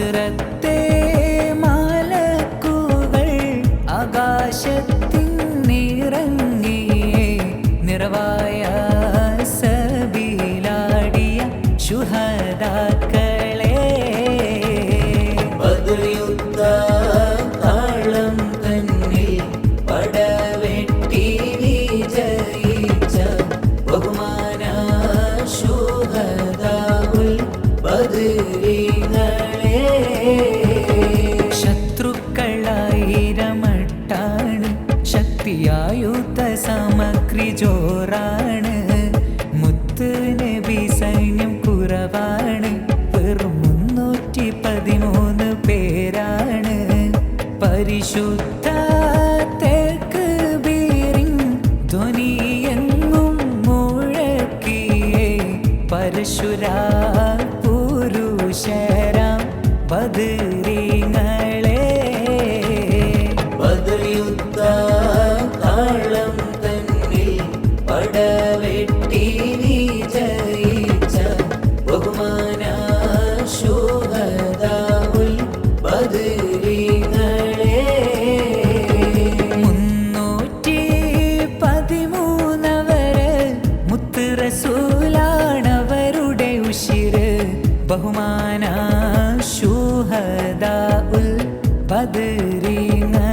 നുസ്രത്തെ മാലക്കുകൾ ആകാശത്തിൻ നിറങ്ങിയേ നിറവായ സബീലാടിയ ശുഹദാക്കളെ ബദർ യുദ്ധ താളം തന്നിൽ പടവെട്ടി വിജയിച്ച ബഹുമാന ശുഹദാഉൽ ബദരീങ്ങളെ ശത്രുക്കളായിരമട്ടാണ് ശക്തിയായുധ സാമഗ്രി ജോറാണ് മുത്ത് നബി സൈന്യം കുറവാണ് വെറും 313 പേരാണ് പരിശുദ്ധ തക്ബീറിൻ ധ്വനിയെങ്ങും മുഴക്കിയേ പരശുരാ പുരുഷരാം ബദരീങ്ങളെ ബദർ യുദ്ധ താളം തന്നിൽ പടവെട്ടി വിജയിച്ച ബഹുമാന ശുഹദാഉൽ ബദരീങ്ങളെ 313 വരെ മുത്ത് റസൂലാണവരുടെ ഉശിര് ബഹുമാന ശുഹദാഉൽ ബദരീങ്ങളെ